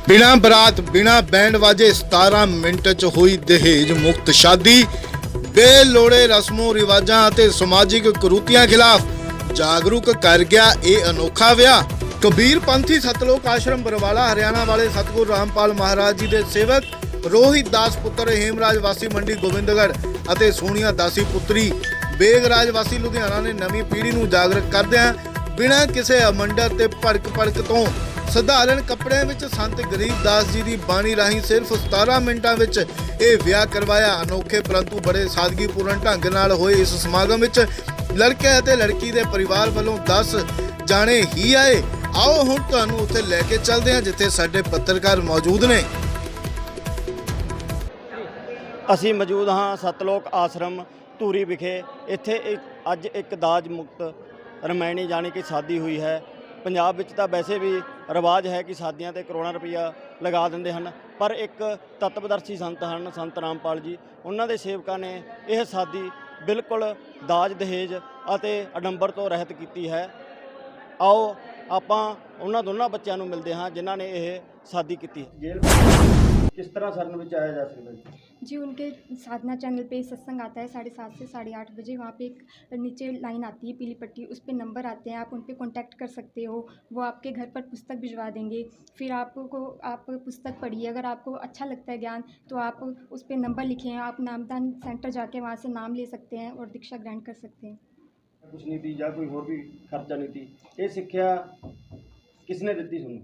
बिना बरात बिना बैंड बाजे 17 मिनट च हुई दहेज मुक्त शादी। बेलोड़े रस्मों रिवाजां ਅਤੇ समाजिक कुरीतियां खिलाफ जागरूक कर गया ये अनोखा विआह। कबीर पंथी सतलोक आश्रम बरवाला हरियाणा वाले सतगुरु रामपाल महाराज जी के सेवक रोहित दास पुत्र हेमराज वासी मंडी गोविंदगढ़ ਅਤੇ सोनिया दासी पुत्री बेगराज वासी लुधियाना ने नवीं पीढ़ी ਨੂੰ जागरूक करदिआं बिना किसी अमंडर ते भड़क तो सधारण कपड़े विच संत गरीबदास जी की बाणी राही सिर्फ 17 मिनटां विच यह विआह करवाया। अनोखे परंतु बड़े सादगीपूर्ण ढंग नाल होए इस समागम विच लड़के अते लड़की के परिवार वालों 10 जाने ही आए। आओ हुण तुहानूं उत्थे लैके चलदे हां जिथे साडे पत्रकार मौजूद ने। ਅਸੀਂ मौजूद हाँ सतलोक आश्रम ਧੂਰੀ विखे। इत्थे अज एक दाज मुक्त रमैनी जानी कि शादी हुई है। पंजाब विच तां वैसे भी रिवाज है कि शादियां ते करोड़ां रुपया लगा दिंदे हन, पर एक तत्वदर्शी संत हैं संत रामपाल जी, उन्हां दे सेवकां ने यह शादी बिल्कुल दाज दहेज अते आडंबर तो रहत कीती है। आओ आपां उन्हां दोनों बच्चों नूं मिलदे हां जिन्हां ने यह शादी की। किस तरह शरण में आया जा सकता है जी? उनके साधना चैनल पे सत्संग आता है 7:30 से 8:30 बजे। वहाँ पे एक नीचे लाइन आती है पीली पट्टी, उस पर नंबर आते हैं, आप उन पर कॉन्टैक्ट कर सकते हो। वो आपके घर पर पुस्तक भिजवा देंगे। फिर आप पुस्तक पढ़िए, अगर आपको अच्छा लगता है ज्ञान तो आप उस पर नंबर लिखें, आप नामदान सेंटर जाके वहाँ से नाम ले सकते हैं और दीक्षा ग्रहण कर सकते हैं। कुछ नहीं थी या कोई और भी खर्चा नहीं थी, ये सिक्ख्या किसने दी सुनो?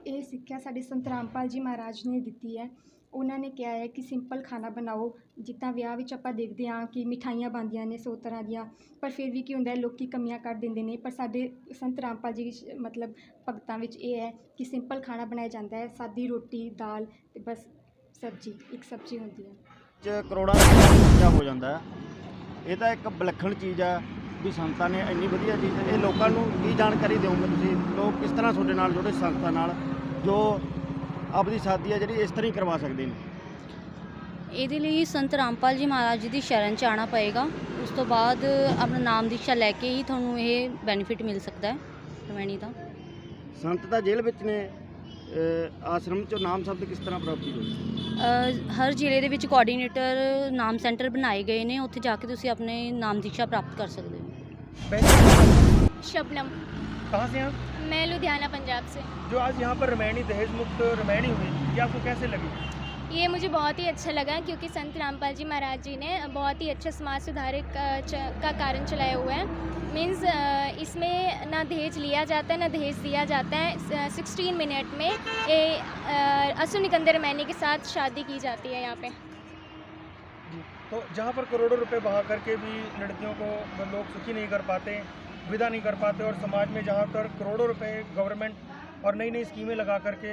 ये सिक्ख्या साढ़े संत रामपाल जी महाराज ने दी है। उन्होंने क्या है कि सिंपल खाना बनाओ, जितना विआह विच आपां देखते हाँ कि मिठाइयां बनदियां ने 100 तरह दियां, पर फिर भी की हुंदा है लोग कमियां कढ दिंदे ने। पर साडे संत रामपाल जी मतलब भगतां विच ये है कि सिंपल खाना बनाया जाता है, सादी रोटी दाल ते बस सब्जी, एक सब्जी होंदी है। करोड़ां रुपया खर्चा हो जाता है। ये तो एक विलक्षण चीज़ है भी संतां ने इन्नी वधिया चीज़ ये लोगों को की जानकारी दोगे तुसीं? लोग किस तरह तुहाडे नाल जुड़े संस्थां नाल जो अपनी शादी है जी इस तरह ही करवा सकते हैं? ਇਹਦੇ ਲਈ ਸੰਤ ਰਾਮਪਾਲ ਜੀ ਮਹਾਰਾਜ ਜੀ ਦੀ ਸ਼ਰਨ 'ਚ ਆਉਣਾ ਪਏਗਾ। ਉਸ ਤੋਂ ਬਾਅਦ ਆਪਣਾ ਨਾਮ ਦੀਕਸ਼ਾ ਲੈ ਕੇ ਹੀ ਤੁਹਾਨੂੰ ਇਹ ਬੈਨੀਫਿਟ ਮਿਲ ਸਕਦਾ ਹੈ ਰਮੈਣੀ ਦਾ। ਸੰਤ ਤਾਂ ਜੇਲ੍ਹ ਵਿੱਚ ਨੇ, ਆਸ਼ਰਮ 'ਚੋਂ ਨਾਮ ਸ਼ਬਦ ਕਿਸ ਤਰ੍ਹਾਂ ਪ੍ਰਾਪਤੀ ਹੋਈ? ਹਰ ਜ਼ਿਲ੍ਹੇ ਦੇ ਵਿੱਚ ਕੋਆਰਡੀਨੇਟਰ ਨਾਮ ਸੈਂਟਰ ਬਣਾਏ ਗਏ ਨੇ, ਉੱਥੇ ਜਾ ਕੇ ਤੁਸੀਂ ਆਪਣੇ ਨਾਮ ਦੀਕਸ਼ਾ ਪ੍ਰਾਪਤ ਕਰ ਸਕਦੇ ਹੋ। शबनम, कहाँ से आप? मैं लुधियाना पंजाब से। जो आज यहाँ पर रमैनी दहेज मुक्त रमैनी हुई, ये आपको कैसे लगी? ये मुझे बहुत ही अच्छा लगा क्योंकि संत रामपाल जी महाराज जी ने बहुत ही अच्छा समाज सुधार का कारण चलाया हुआ है। मीन्स इसमें ना दहेज लिया जाता है ना दहेज दिया जाता है। 16 मिनट में असु निकंदर रमैनी के साथ शादी की जाती है यहाँ पे। तो जहाँ पर करोड़ों रुपए बहा करके भी लड़कियों को लोग सुखी नहीं कर पाते, विदा नहीं कर पाते, और समाज में जहाँ पर करोड़ों रुपए गवर्नमेंट और नई नई स्कीमें लगा करके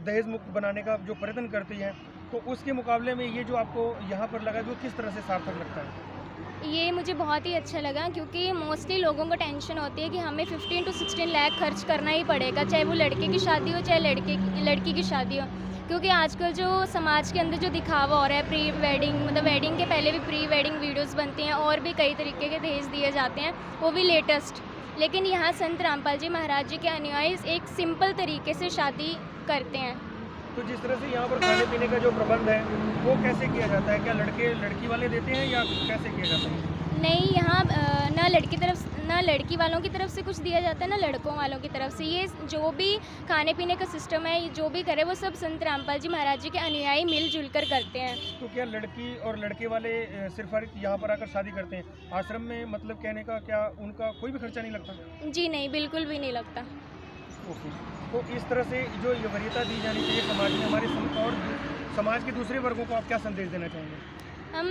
दहेज मुक्त बनाने का जो प्रयत्न करती है, तो उसके मुकाबले में ये जो आपको यहाँ पर लगा जो किस तरह से सार्थक लगता है? ये मुझे बहुत ही अच्छा लगा क्योंकि मोस्टली लोगों को टेंशन होती है कि हमें 15 to 16 लाख खर्च करना ही पड़ेगा, चाहे वो लड़के की शादी हो चाहे लड़की की शादी हो। क्योंकि आजकल जो समाज के अंदर जो दिखावा हो रहा है, प्री वेडिंग मतलब वेडिंग के पहले भी प्री वेडिंग वीडियोस बनती हैं और भी कई तरीके के दहेज दिए जाते हैं, वो भी लेटेस्ट। लेकिन यहाँ संत रामपाल जी महाराज जी के अनुयायी एक सिंपल तरीके से शादी करते हैं। तो जिस तरह से यहाँ पर खाने पीने का जो प्रबंध है वो कैसे किया जाता है? क्या लड़के लड़की वाले देते हैं या कैसे किया जाता है? नहीं, यहाँ ना लड़की वालों की तरफ से कुछ दिया जाता है ना लड़कों वालों की तरफ से। ये जो भी खाने पीने का सिस्टम है, जो भी करे वो सब संत रामपाल जी महाराज जी के अनुयायी मिलजुल कर करते हैं। तो क्या लड़की और लड़के वाले सिर्फ यहाँ पर आकर शादी करते हैं? आश्रम में मतलब कहने का क्या उनका कोई भी खर्चा नहीं लगता? जी नहीं, बिल्कुल भी नहीं लगता। ओके, तो इस तरह से जो ये वरीयता दी जानी चाहिए समाज में हमारे और समाज के दूसरे वर्गों को आप क्या संदेश देना चाहेंगे? हम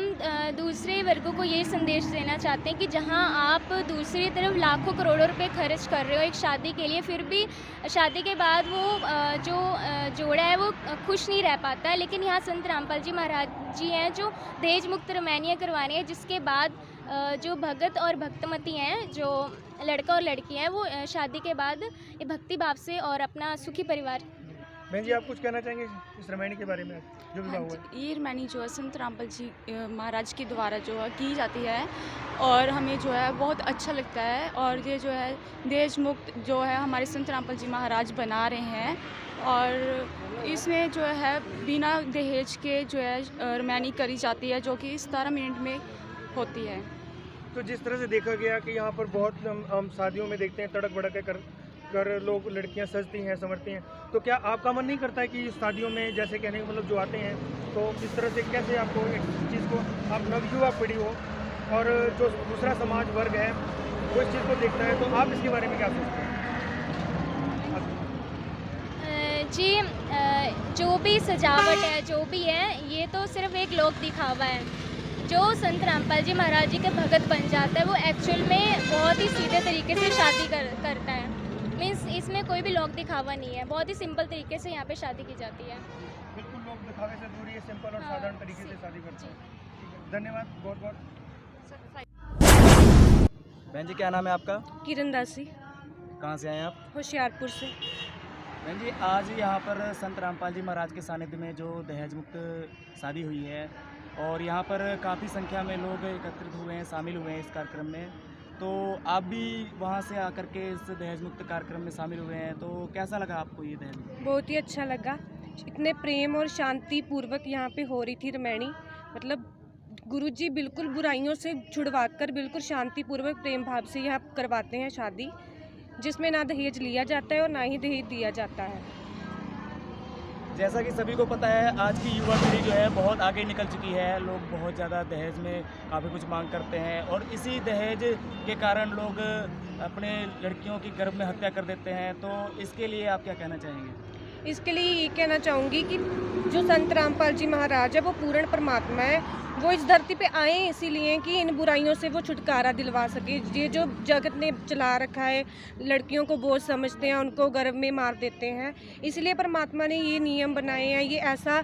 दूसरे वर्गों को ये संदेश देना चाहते हैं कि जहां आप दूसरी तरफ लाखों करोड़ों रुपए खर्च कर रहे हो एक शादी के लिए, फिर भी शादी के बाद वो जो जोड़ा है वो खुश नहीं रह पाता है। लेकिन यहाँ संत रामपाल जी महाराज जी हैं जो दहेज मुक्त रमैनियाँ करवानी है, जिसके बाद जो भगत और भक्तमती हैं, जो लड़का और लड़की हैं, वो शादी के बाद ये भक्ति भाव से और अपना सुखी परिवार बहन जी, आप कुछ कहना चाहेंगे इस रामायणी के बारे में जो विवाह हुआ है? ये रामायणी जो है संत रामपाल जी महाराज के द्वारा जो है की जाती है और हमें जो है बहुत अच्छा लगता है। और ये जो है दहेज मुक्त जो है हमारे संत रामपाल जी महाराज बना रहे हैं और इसमें जो है बिना दहेज के जो है रामायणी करी जाती है जो कि 17 मिनट में होती है। तो जिस तरह से देखा गया कि यहाँ पर बहुत हम शादियों में देखते हैं तड़क भड़क कर लोग लड़कियाँ सजती हैं संवरती हैं, तो क्या आपका मन नहीं करता है कि शादियों में जैसे कहने का मतलब जो आते हैं तो इस तरह से कैसे आपको एक चीज़ को आप नवयुवा पीढ़ी हो और जो दूसरा समाज वर्ग है वो इस चीज़ को देखता है, तो आप इसके बारे में क्या सोचते हैं? जी, जो भी सजावट है जो भी है ये तो सिर्फ एक लोक दिखावा है। जो संत रामपाल जी महाराज जी के भगत बन जाता है वो एक्चुअल में बहुत ही सीधे तरीके से शादी करता है। मीन्स इसमें कोई भी लोक दिखावा नहीं है, बहुत ही सिंपल तरीके से यहाँ पे शादी की जाती है। बिल्कुल लोग दिखावे से दूर, ये सिंपल और साधारण तरीके से शादी करते हैं। धन्यवाद बहुत बहुत। बहन जी, क्या नाम है आपका? किरण दासी, कहाँ से आए हैं आप? होशियारपुर से। बहन जी, आज यहाँ पर संत रामपाल जी महाराज के सानिध्य में जो दहेज मुक्त शादी हुई है और यहाँ पर काफ़ी संख्या में लोग एकत्रित हुए हैं, शामिल हुए हैं इस कार्यक्रम में, तो आप भी वहाँ से आकर के इस दहेज मुक्त कार्यक्रम में शामिल हुए हैं, तो कैसा लगा आपको ये दहेज? बहुत ही अच्छा लगा। इतने प्रेम और शांति पूर्वक यहाँ पे हो रही थी रामायणी। मतलब गुरुजी बिल्कुल बुराइयों से छुड़वाकर बिल्कुल शांति पूर्वक प्रेम भाव से यहाँ करवाते हैं शादी, जिसमें ना दहेज लिया जाता है और ना ही दहेज दिया जाता है। जैसा कि सभी को पता है, आज की युवा पीढ़ी जो है बहुत आगे निकल चुकी है। लोग बहुत ज़्यादा दहेज में काफ़ी कुछ मांग करते हैं और इसी दहेज के कारण लोग अपने लड़कियों की गर्भ में हत्या कर देते हैं, तो इसके लिए आप क्या कहना चाहेंगे? इसके लिए ये कहना चाहूँगी कि जो संत रामपाल जी महाराज है वो पूर्ण परमात्मा है। वो इस धरती पे आए इसीलिए कि इन बुराइयों से वो छुटकारा दिलवा सके। ये जो जगत ने चला रखा है, लड़कियों को बोझ समझते हैं, उनको गर्भ में मार देते हैं, इसलिए परमात्मा ने ये नियम बनाए हैं, ये ऐसा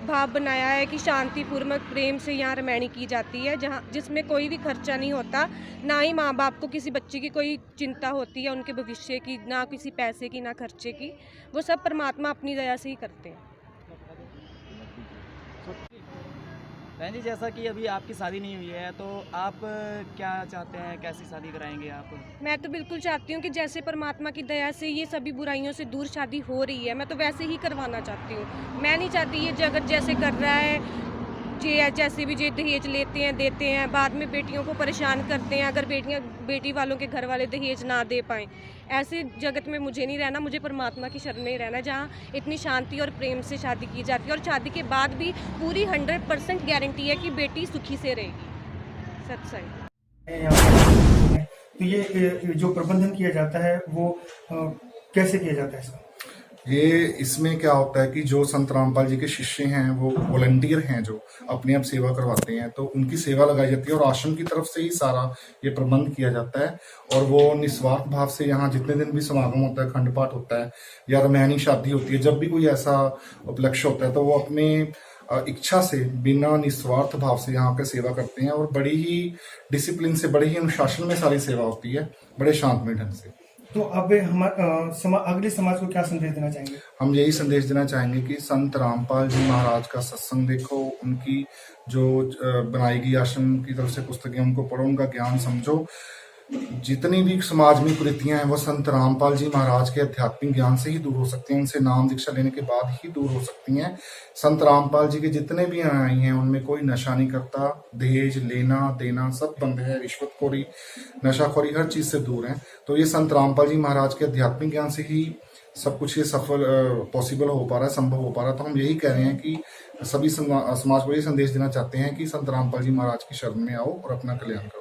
भाव बनाया है कि शांतिपूर्वक प्रेम से यहाँ रामायणी की जाती है, जहाँ जिसमें कोई भी खर्चा नहीं होता, ना ही माँ बाप को किसी बच्चे की कोई चिंता होती है उनके भविष्य की, ना किसी पैसे की, ना खर्चे की। वो सब परमात्मा अपनी दया से ही करते हैं। बहन जी, जैसा कि अभी आपकी शादी नहीं हुई है, तो आप क्या चाहते हैं, कैसी शादी कराएंगे आप? मैं तो बिल्कुल चाहती हूँ कि जैसे परमात्मा की दया से ये सभी बुराइयों से दूर शादी हो रही है, मैं तो वैसे ही करवाना चाहती हूँ। मैं नहीं चाहती ये जगत जैसे कर रहा है, जे जैसे भी जे दहेज लेते हैं देते हैं, बाद में बेटियों को परेशान करते हैं अगर बेटी वालों के घर वाले दहेज ना दे पाएँ। ऐसे जगत में मुझे नहीं रहना, मुझे परमात्मा की शरण में ही रहना, जहाँ इतनी शांति और प्रेम से शादी की जाती है और शादी के बाद भी पूरी 100% गारंटी है कि बेटी सुखी से रहेगी। सच्चाई। तो ये जो प्रबंधन किया जाता है वो कैसे किया जाता है इसका? ये इसमें क्या होता है कि जो संत रामपाल जी के शिष्य हैं वो वॉलंटियर हैं जो अपने आप सेवा करवाते हैं, तो उनकी सेवा लगाई जाती है और आश्रम की तरफ से ही सारा ये प्रबंध किया जाता है। और वो निस्वार्थ भाव से यहाँ जितने दिन भी समागम होता है, खंड पाठ होता है या रामायणी शादी होती है, जब भी कोई ऐसा उपलक्ष्य होता है तो वो अपने इच्छा से बिना निस्वार्थ भाव से यहाँ पे सेवा करते हैं और बड़ी ही डिसिप्लिन से, बड़े ही अनुशासन में सारी सेवा होती है, बड़े शांतमय ढंग से। तो अब हम अगले समाज को क्या संदेश देना चाहेंगे? हम यही संदेश देना चाहेंगे कि संत रामपाल जी महाराज का सत्संग देखो, उनकी जो बनाई गई आश्रम की तरफ से पुस्तकें उनको पढ़ो, उनका ज्ञान समझो। जितनी भी समाज में कुरीतियां हैं वो संत रामपाल जी महाराज के आध्यात्मिक ज्ञान से ही दूर हो सकती हैं, उनसे नाम दीक्षा लेने के बाद ही दूर हो सकती हैं। संत रामपाल जी के जितने भी अनुयायी हैं उनमें कोई नशा नहीं करता, दहेज लेना देना सब बंद है, रिश्वतखोरी, नशाखोरी हर चीज से दूर है। तो ये संत रामपाल जी महाराज के आध्यात्मिक ज्ञान से ही सब कुछ ये सफल पॉसिबल हो पा रहा है, संभव हो पा रहा है। तो हम यही कह रहे हैं कि सभी समाज को ये संदेश देना चाहते हैं कि संत रामपाल जी महाराज की शरण में आओ और अपना कल्याण करो।